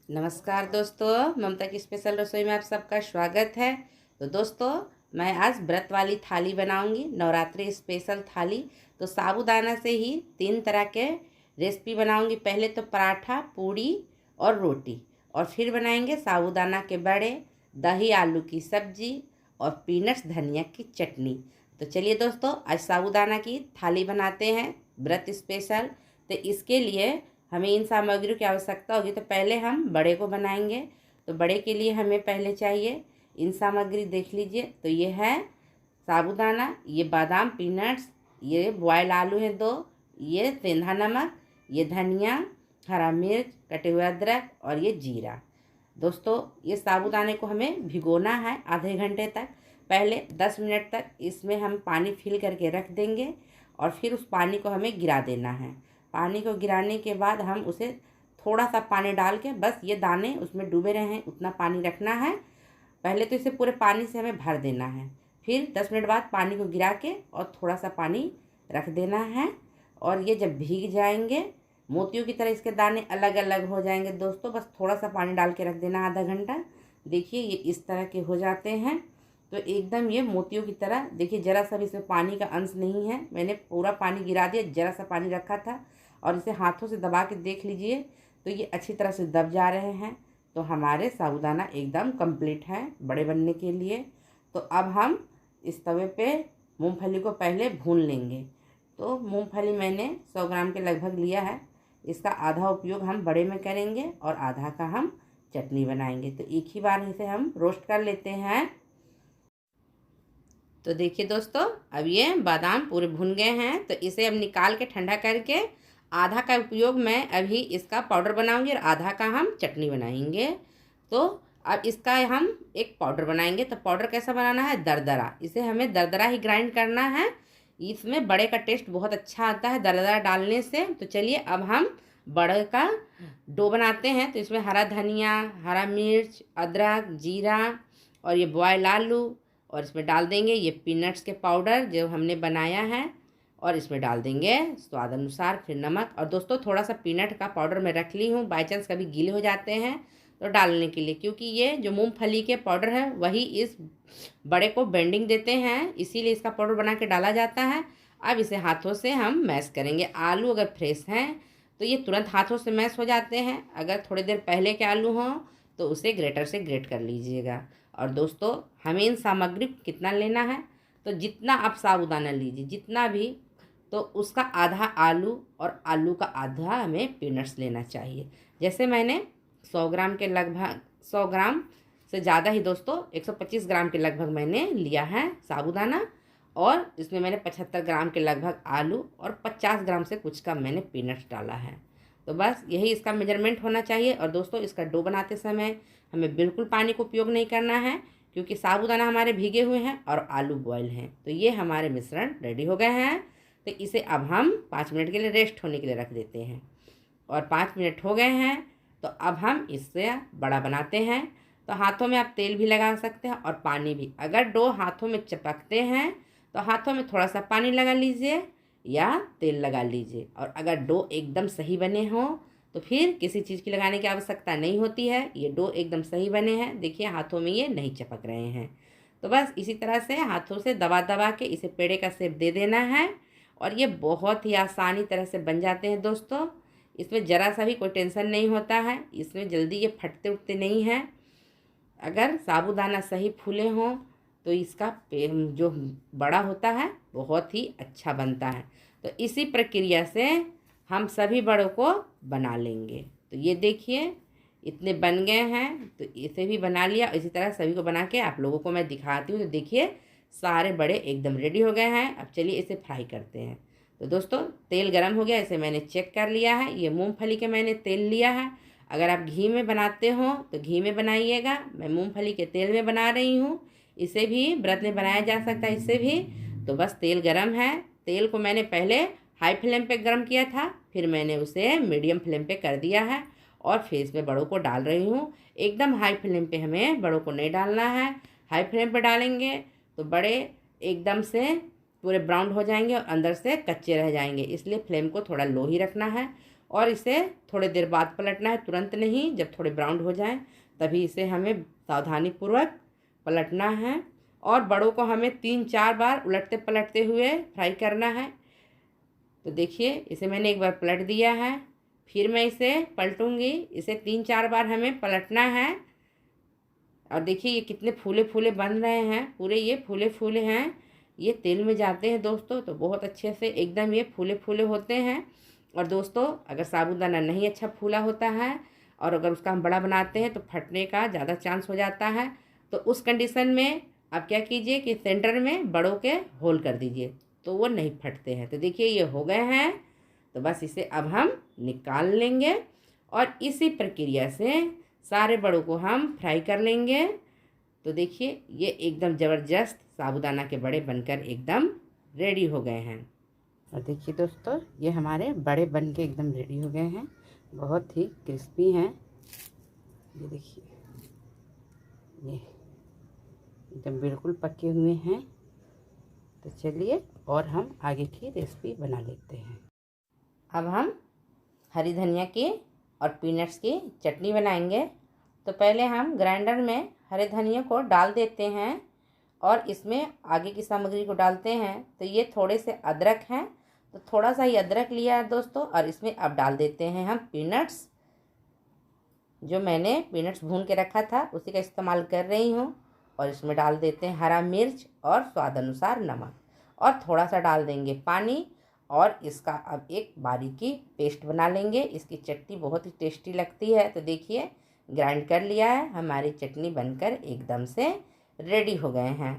नमस्कार दोस्तों, ममता की स्पेशल रसोई में आप सबका स्वागत है। तो दोस्तों, मैं आज व्रत वाली थाली बनाऊंगी, नवरात्रि स्पेशल थाली। तो साबूदाना से ही 3 तरह के रेसिपी बनाऊंगी। पहले तो पराठा, पूड़ी और रोटी, और फिर बनाएंगे साबूदाना के बड़े, दही आलू की सब्जी और पीनट्स धनिया की चटनी। तो चलिए दोस्तों, आज साबूदाना की थाली बनाते हैं, व्रत स्पेशल। तो इसके लिए हमें इन सामग्रियों की आवश्यकता होगी। तो पहले हम बड़े को बनाएंगे। तो बड़े के लिए हमें पहले चाहिए इन सामग्री, देख लीजिए। तो ये है साबूदाना, ये बादाम पीनट्स, ये बॉयल आलू है 2, ये सेंधा नमक, ये धनिया, हरा मिर्च, कटे हुए अदरक और ये जीरा। दोस्तों, ये साबूदाने को हमें भिगोना है आधे घंटे तक। पहले 10 मिनट तक इसमें हम पानी फिल करके रख देंगे और फिर उस पानी को हमें गिरा देना है। पानी को गिराने के बाद हम उसे थोड़ा सा पानी डाल के, बस ये दाने उसमें डूबे रहें उतना पानी रखना है। पहले तो इसे पूरे पानी से हमें भर देना है, फिर 10 मिनट बाद पानी को गिरा के और थोड़ा सा पानी रख देना है। और ये जब भीग जाएंगे, मोतियों की तरह इसके दाने अलग अलग हो जाएंगे दोस्तों। बस थोड़ा सा पानी डाल के रख देना आधा घंटा। देखिए ये इस तरह के हो जाते हैं। तो एकदम ये मोतियों की तरह, देखिए ज़रा सा भी इसमें पानी का अंश नहीं है। मैंने पूरा पानी गिरा दिया, ज़रा सा पानी रखा था। और इसे हाथों से दबा के देख लीजिए, तो ये अच्छी तरह से दब जा रहे हैं। तो हमारे साबूदाना एकदम कंप्लीट है बड़े बनने के लिए। तो अब हम इस तवे पे मूंगफली को पहले भून लेंगे। तो मूंगफली मैंने 100 ग्राम के लगभग लिया है। इसका आधा उपयोग हम बड़े में करेंगे और आधा का हम चटनी बनाएंगे। तो एक ही बार इसे हम रोस्ट कर लेते हैं। तो देखिए दोस्तों, अब ये बादाम पूरे भुन गए हैं। तो इसे अब निकाल के ठंडा करके आधा का उपयोग मैं अभी इसका पाउडर बनाऊंगी और आधा का हम चटनी बनाएंगे। तो अब इसका हम एक पाउडर बनाएंगे। तो पाउडर कैसा बनाना है? दरदरा। इसे हमें दरदरा ही ग्राइंड करना है। इसमें बड़े का टेस्ट बहुत अच्छा आता है दरदरा डालने से। तो चलिए अब हम बड़े का डो बनाते हैं। तो इसमें हरा धनिया, हरा मिर्च, अदरक, जीरा और ये बॉयल आलू, और इसमें डाल देंगे ये पीनट्स के पाउडर जो हमने बनाया है, और इसमें डाल देंगे स्वाद अनुसार फिर नमक। और दोस्तों, थोड़ा सा पीनट का पाउडर मैं रख ली हूँ, बाई चांस कभी गीले हो जाते हैं तो डालने के लिए, क्योंकि ये जो मूंगफली के पाउडर है वही इस बड़े को बेंडिंग देते हैं, इसीलिए इसका पाउडर बना के डाला जाता है। अब इसे हाथों से हम मैश करेंगे। आलू अगर फ्रेश हैं तो ये तुरंत हाथों से मैश हो जाते हैं। अगर थोड़ी देर पहले के आलू हों तो उसे ग्रेटर से ग्रेट कर लीजिएगा। और दोस्तों, हमें इन सामग्री कितना लेना है? तो जितना आप साबूदाना लीजिए, जितना भी, तो उसका आधा आलू और आलू का आधा हमें पीनट्स लेना चाहिए। जैसे मैंने 100 ग्राम के लगभग, 100 ग्राम से ज़्यादा ही दोस्तों, 125 ग्राम के लगभग मैंने लिया है साबूदाना। और इसमें मैंने 75 ग्राम के लगभग आलू और 50 ग्राम से कुछ का मैंने पीनट्स डाला है। तो बस यही इसका मेजरमेंट होना चाहिए। और दोस्तों, इसका डो बनाते समय हमें बिल्कुल पानी का उपयोग नहीं करना है, क्योंकि साबूदाना हमारे भीगे हुए हैं और आलू बॉयल हैं। तो ये हमारे मिश्रण रेडी हो गए हैं। तो इसे अब हम 5 मिनट के लिए रेस्ट होने के लिए रख देते हैं। और 5 मिनट हो गए हैं, तो अब हम इससे बड़ा बनाते हैं। तो हाथों में आप तेल भी लगा सकते हैं और पानी भी। अगर डो हाथों में चिपकते हैं तो हाथों में थोड़ा सा पानी लगा लीजिए या तेल लगा लीजिए। और अगर डो एकदम सही बने हों तो फिर किसी चीज़ की लगाने की आवश्यकता नहीं होती है। ये डो एकदम सही बने हैं, देखिए हाथों में ये नहीं चिपक रहे हैं। तो बस इसी तरह से हाथों से दबा दबा के इसे पेड़े का शेप दे देना है। और ये बहुत ही आसानी तरह से बन जाते हैं दोस्तों। इसमें ज़रा सा भी कोई टेंशन नहीं होता है, इसमें जल्दी ये फटते उठते नहीं हैं। अगर साबूदाना सही फूले हों तो इसका जो बड़ा होता है बहुत ही अच्छा बनता है। तो इसी प्रक्रिया से हम सभी बड़ों को बना लेंगे। तो ये देखिए इतने बन गए हैं, तो इसे भी बना लिया। इसी तरह सभी को बना के आप लोगों को मैं दिखाती हूँ। तो देखिए सारे बड़े एकदम रेडी हो गए हैं। अब चलिए इसे फ्राई करते हैं। तो दोस्तों, तेल गरम हो गया, इसे मैंने चेक कर लिया है। ये मूंगफली के मैंने तेल लिया है। अगर आप घी में बनाते हो तो घी में बनाइएगा। मैं मूंगफली के तेल में बना रही हूँ। इसे भी व्रत में बनाया जा सकता है, इससे भी। तो बस तेल गरम है। तेल को मैंने पहले हाई फ्लेम पे गरम किया था, फिर मैंने उसे मीडियम फ्लेम पे कर दिया है और फिर इसमें बड़ों को डाल रही हूँ। एकदम हाई फ्लेम पे हमें बड़ों को नहीं डालना है। हाई फ्लेम पे डालेंगे तो बड़े एकदम से पूरे ब्राउन हो जाएंगे और अंदर से कच्चे रह जाएंगे, इसलिए फ्लेम को थोड़ा लो ही रखना है। और इसे थोड़ी देर बाद पलटना है, तुरंत नहीं। जब थोड़े ब्राउन हो जाएं तभी इसे हमें सावधानीपूर्वक पलटना है। और बड़ों को हमें 3-4 बार उलटते पलटते हुए फ्राई करना है। तो देखिए इसे मैंने एक बार पलट दिया है, फिर मैं इसे पलटूंगी। इसे 3-4 बार हमें पलटना है। और देखिए ये कितने फूले फूले बन रहे हैं, पूरे ये फूले फूले हैं। ये तेल में जाते हैं दोस्तों तो बहुत अच्छे से एकदम ये फूले फूले होते हैं। और दोस्तों अगर साबूदाना नहीं अच्छा फूला होता है और अगर उसका हम बड़ा बनाते हैं तो फटने का ज़्यादा चांस हो जाता है। तो उस कंडीशन में आप क्या कीजिए कि सेंटर में बड़ों के होल कर दीजिए, तो वो नहीं फटते हैं। तो देखिए ये हो गए हैं, तो बस इसे अब हम निकाल लेंगे और इसी प्रक्रिया से सारे बड़ों को हम फ्राई कर लेंगे। तो देखिए ये एकदम ज़बरदस्त साबूदाना के बड़े बनकर एकदम रेडी हो गए हैं। और देखिए दोस्तों ये हमारे बड़े बन के एकदम रेडी हो गए हैं, बहुत ही क्रिस्पी हैं। ये देखिए ये एकदम बिल्कुल पके हुए हैं। तो चलिए और हम आगे की रेसिपी बना लेते हैं। अब हम हरी धनिया की और पीनट्स की चटनी बनाएंगे। तो पहले हम ग्राइंडर में हरे धनिया को डाल देते हैं और इसमें आगे की सामग्री को डालते हैं। तो ये थोड़े से अदरक हैं, तो थोड़ा सा ही अदरक लिया है दोस्तों। और इसमें अब डाल देते हैं हम पीनट्स, जो मैंने पीनट्स भून के रखा था उसी का इस्तेमाल कर रही हूँ। और इसमें डाल देते हैं हरा मिर्च और स्वाद अनुसार नमक, और थोड़ा सा डाल देंगे पानी। और इसका अब एक बारीकी पेस्ट बना लेंगे। इसकी चटनी बहुत ही टेस्टी लगती है। तो देखिए ग्राइंड कर लिया है, हमारी चटनी बनकर एकदम से रेडी हो गए हैं।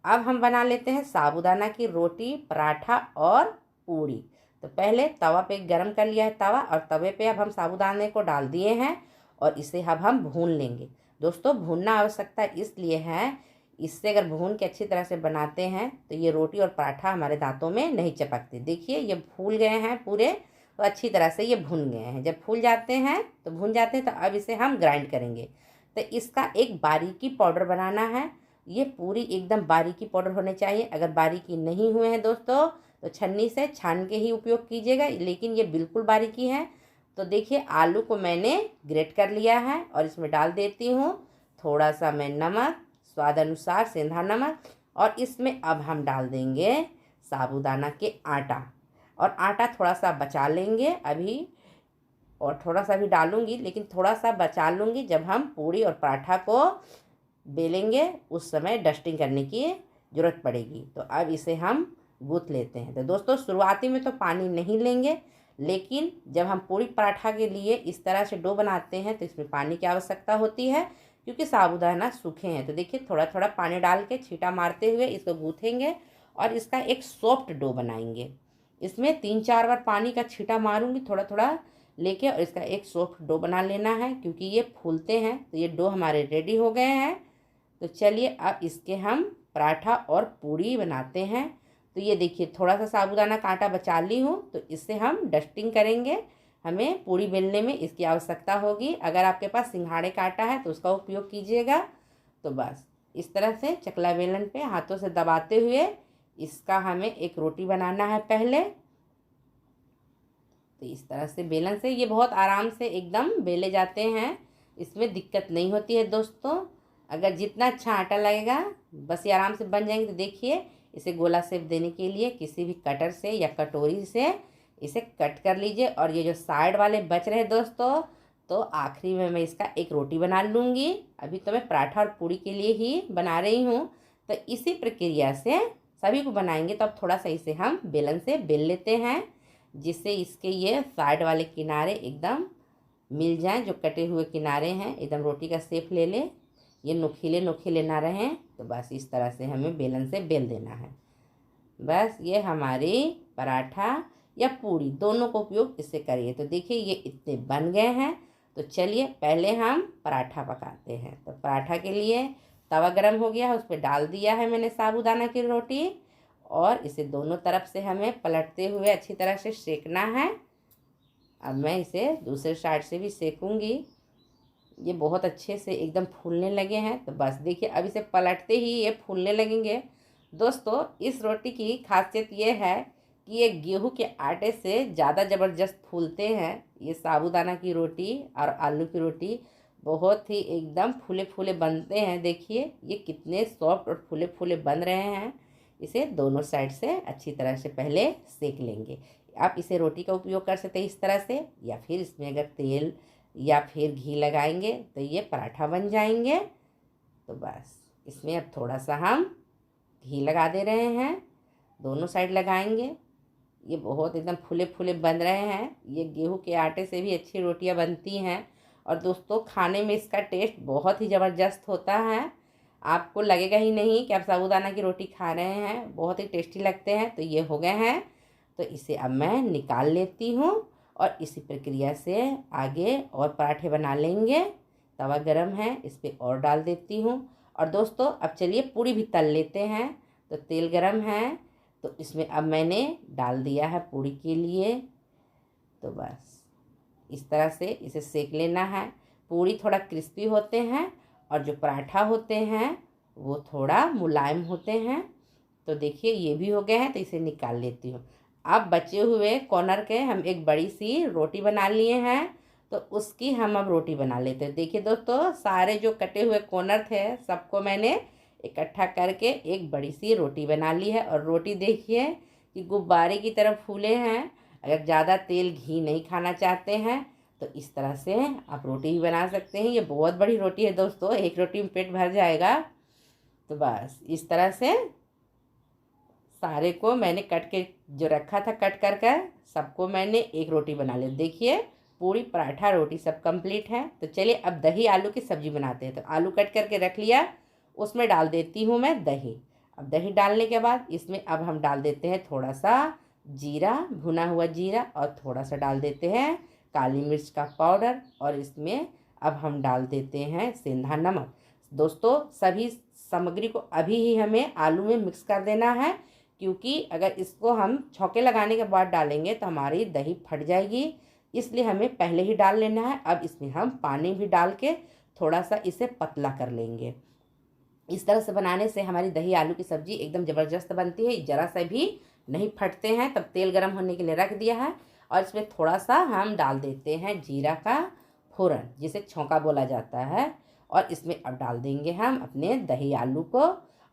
अब हम बना लेते हैं साबूदाना की रोटी, पराठा और पूड़ी। तो पहले तवा पे गरम कर लिया है तवा, और तवे पे अब हम साबूदाने को डाल दिए हैं और इसे अब हम भून लेंगे। दोस्तों भूनना आवश्यकता इसलिए है, इससे अगर भून के अच्छी तरह से बनाते हैं तो ये रोटी और पराठा हमारे दांतों में नहीं चिपकते। देखिए ये फूल गए हैं पूरे, तो अच्छी तरह से ये भून गए हैं। जब फूल जाते हैं तो भून जाते हैं, तो अब इसे हम ग्राइंड करेंगे। तो इसका एक बारीकी पाउडर बनाना है। ये पूरी एकदम बारीकी पाउडर होने चाहिए। अगर बारीकी नहीं हुए हैं दोस्तों तो छन्नी से छान के ही उपयोग कीजिएगा, लेकिन ये बिल्कुल बारीकी है। तो देखिए आलू को मैंने ग्रेट कर लिया है और इसमें डाल देती हूँ थोड़ा सा मैं नमक, स्वाद अनुसार सेंधा नमक। और इसमें अब हम डाल देंगे साबूदाना के आटा, और आटा थोड़ा सा बचा लेंगे अभी, और थोड़ा सा भी डालूंगी लेकिन थोड़ा सा बचा लूँगी। जब हम पूड़ी और पराठा को बेलेंगे उस समय डस्टिंग करने की ज़रूरत पड़ेगी। तो अब इसे हम गूँथ लेते हैं। तो दोस्तों शुरुआती में तो पानी नहीं लेंगे, लेकिन जब हम पूड़ी पराठा के लिए इस तरह से डो बनाते हैं तो इसमें पानी की आवश्यकता होती है, क्योंकि साबूदाना सूखे हैं। तो देखिए थोड़ा थोड़ा पानी डाल के छींटा मारते हुए इसको गूँथेंगे और इसका एक सॉफ्ट डो बनाएंगे। इसमें 3-4 बार पानी का छींटा मारूंगी थोड़ा थोड़ा लेके, और इसका एक सॉफ्ट डो बना लेना है, क्योंकि ये फूलते हैं। तो ये डो हमारे रेडी हो गए हैं। तो चलिए अब इसके हम पराठा और पूड़ी बनाते हैं। तो ये देखिए थोड़ा सा साबूदाना का आटा बचा ली हूँ, तो इससे हम डस्टिंग करेंगे। हमें पूड़ी बेलने में इसकी आवश्यकता होगी। अगर आपके पास सिंघाड़े का आटा है तो उसका उपयोग कीजिएगा। तो बस इस तरह से चकला बेलन पे हाथों से दबाते हुए इसका हमें एक रोटी बनाना है पहले। तो इस तरह से बेलन से ये बहुत आराम से एकदम बेले जाते हैं, इसमें दिक्कत नहीं होती है दोस्तों। अगर जितना अच्छा आटा लगेगा बस ये आराम से बन जाएंगे। तो देखिए इसे गोला शेप देने के लिए किसी भी कटर से या कटोरी से इसे कट कर लीजिए। और ये जो साइड वाले बच रहे दोस्तों, तो आखिरी में मैं इसका एक रोटी बना लूँगी। अभी तो मैं पराठा और पूड़ी के लिए ही बना रही हूँ। तो इसी प्रक्रिया से सभी को बनाएंगे। तो अब थोड़ा सा इसे हम बेलन से बेल लेते हैं, जिससे इसके ये साइड वाले किनारे एकदम मिल जाएं। जो कटे हुए किनारे हैं एकदम रोटी का शेप ले ले, ये नुकीले नुकीले ना रहें। तो बस इस तरह से हमें बेलन से बेल देना है। बस ये हमारी पराठा या पूड़ी दोनों को उपयोग इससे करिए। तो देखिए ये इतने बन गए हैं। तो चलिए पहले हम पराठा पकाते हैं। तो पराठा के लिए तवा गरम हो गया है, उस पर डाल दिया है मैंने साबूदाना की रोटी, और इसे दोनों तरफ से हमें पलटते हुए अच्छी तरह से सेकना है। अब मैं इसे दूसरे साइड से भी सेकूंगी। ये बहुत अच्छे से एकदम फूलने लगे हैं। तो बस देखिए अब इसे पलटते ही ये फूलने लगेंगे। दोस्तों इस रोटी की खासियत ये है कि ये गेहूं के आटे से ज़्यादा ज़बरदस्त फूलते हैं। ये साबूदाना की रोटी और आलू की रोटी बहुत ही एकदम फूले फूले बनते हैं। देखिए ये कितने सॉफ्ट और फूले फूले बन रहे हैं। इसे दोनों साइड से अच्छी तरह से पहले सेक लेंगे। आप इसे रोटी का उपयोग कर सकते हैं इस तरह से, या फिर इसमें अगर तेल या फिर घी लगाएंगे तो ये पराठा बन जाएंगे। तो बस इसमें अब थोड़ा सा हम घी लगा दे रहे हैं, दोनों साइड लगाएंगे। ये बहुत एकदम फूले फूले बन रहे हैं। ये गेहूं के आटे से भी अच्छी रोटियां बनती हैं और दोस्तों खाने में इसका टेस्ट बहुत ही ज़बरदस्त होता है। आपको लगेगा ही नहीं कि आप साबूदाना की रोटी खा रहे हैं, बहुत ही टेस्टी लगते हैं। तो ये हो गए हैं, तो इसे अब मैं निकाल लेती हूँ और इसी प्रक्रिया से आगे और पराठे बना लेंगे। तवा गरम है, इस पर और डाल देती हूँ। और दोस्तों अब चलिए पूरी भी तल लेते हैं। तो तेल गरम है, तो इसमें अब मैंने डाल दिया है पूरी के लिए। तो बस इस तरह से इसे सेक लेना है। पूरी थोड़ा क्रिस्पी होते हैं और जो पराठा होते हैं वो थोड़ा मुलायम होते हैं। तो देखिए ये भी हो गए हैं, तो इसे निकाल लेती हूँ। अब बचे हुए कॉर्नर के हम एक बड़ी सी रोटी बना लिए हैं, तो उसकी हम अब रोटी बना लेते हैं। देखिए दोस्तों सारे जो कटे हुए कॉर्नर थे सबको मैंने इकट्ठा करके एक बड़ी सी रोटी बना ली है। और रोटी देखिए कि गुब्बारे की तरह फूले हैं। अगर ज़्यादा तेल घी नहीं खाना चाहते हैं तो इस तरह से आप रोटी भी बना सकते हैं। ये बहुत बड़ी रोटी है दोस्तों, एक रोटी में पेट भर जाएगा। तो बस इस तरह से सारे को मैंने कट के जो रखा था कट कर कर सबको मैंने एक रोटी बना ली। देखिए पूरी पराठा रोटी सब कंप्लीट है। तो चलिए अब दही आलू की सब्ज़ी बनाते हैं। तो आलू कट करके रख लिया, उसमें डाल देती हूँ मैं दही। अब दही डालने के बाद इसमें अब हम डाल देते हैं थोड़ा सा जीरा, भुना हुआ जीरा, और थोड़ा सा डाल देते हैं काली मिर्च का पाउडर, और इसमें अब हम डाल देते हैं सेंधा नमक। दोस्तों सभी सामग्री को अभी ही हमें आलू में मिक्स कर देना है, क्योंकि अगर इसको हम छौके लगाने के बाद डालेंगे तो हमारी दही फट जाएगी, इसलिए हमें पहले ही डाल लेना है। अब इसमें हम पानी भी डाल के थोड़ा सा इसे पतला कर लेंगे। इस तरह से बनाने से हमारी दही आलू की सब्ज़ी एकदम ज़बरदस्त बनती है, ज़रा सा भी नहीं फटते हैं। तब तेल गरम होने के लिए रख दिया है और इसमें थोड़ा सा हम डाल देते हैं जीरा का फोरन, जिसे छौंका बोला जाता है। और इसमें अब डाल देंगे हम अपने दही आलू को,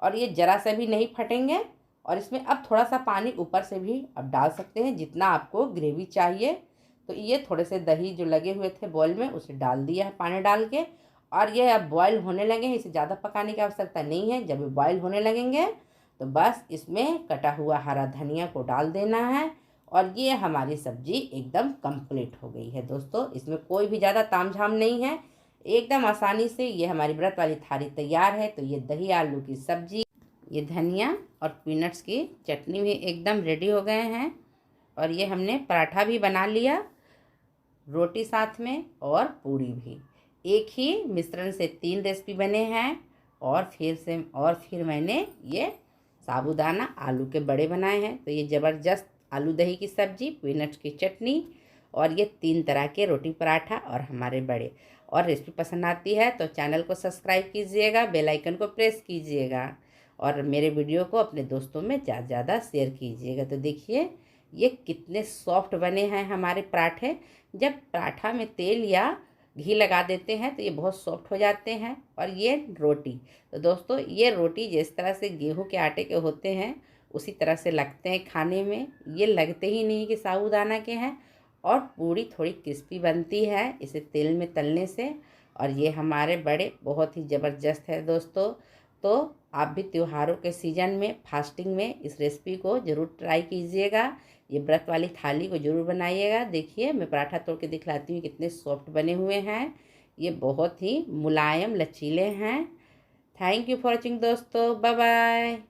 और ये ज़रा सा भी नहीं फटेंगे। और इसमें अब थोड़ा सा पानी ऊपर से भी अब डाल सकते हैं जितना आपको ग्रेवी चाहिए। तो ये थोड़े से दही जो लगे हुए थे बॉयल में उसे डाल दिया है पानी डाल के, और ये अब बॉयल होने लगे हैं। इसे ज़्यादा पकाने की आवश्यकता नहीं है। जब ये बॉयल होने लगेंगे तो बस इसमें कटा हुआ हरा धनिया को डाल देना है, और ये हमारी सब्ज़ी एकदम कंप्लीट हो गई है दोस्तों। इसमें कोई भी ज़्यादा तामझाम नहीं है, एकदम आसानी से ये हमारी व्रत वाली थाली तैयार है। तो ये दही आलू की सब्ज़ी, ये धनिया और पीनट्स की चटनी भी एकदम रेडी हो गए हैं। और ये हमने पराठा भी बना लिया, रोटी साथ में और पूरी भी। एक ही मिश्रण से 3 रेसिपी बने हैं। और फिर मैंने ये साबूदाना आलू के बड़े बनाए हैं। तो ये ज़बरदस्त आलू दही की सब्ज़ी, पीनट्स की चटनी, और ये 3 तरह के रोटी पराठा और हमारे बड़े। और रेसिपी पसंद आती है तो चैनल को सब्सक्राइब कीजिएगा, बेल आइकन को प्रेस कीजिएगा, और मेरे वीडियो को अपने दोस्तों में ज़्यादा ज़्यादा शेयर कीजिएगा। तो देखिए ये कितने सॉफ्ट बने हैं हमारे पराठे। जब पराठा में तेल या घी लगा देते हैं तो ये बहुत सॉफ्ट हो जाते हैं। और ये रोटी, तो दोस्तों ये रोटी जिस तरह से गेहूं के आटे के होते हैं उसी तरह से लगते हैं खाने में। ये लगते ही नहीं कि साबूदाना के हैं। और पूरी थोड़ी क्रिस्पी बनती है इसे तेल में तलने से। और ये हमारे बड़े बहुत ही ज़बरदस्त है दोस्तों। तो आप भी त्योहारों के सीज़न में फास्टिंग में इस रेसिपी को ज़रूर ट्राई कीजिएगा। ये व्रत वाली थाली को ज़रूर बनाइएगा। देखिए मैं पराठा तोड़ के दिखलाती हूँ कितने सॉफ्ट बने हुए हैं। ये बहुत ही मुलायम लचीले हैं। थैंक यू फॉर वॉचिंग दोस्तों, बाय बाय।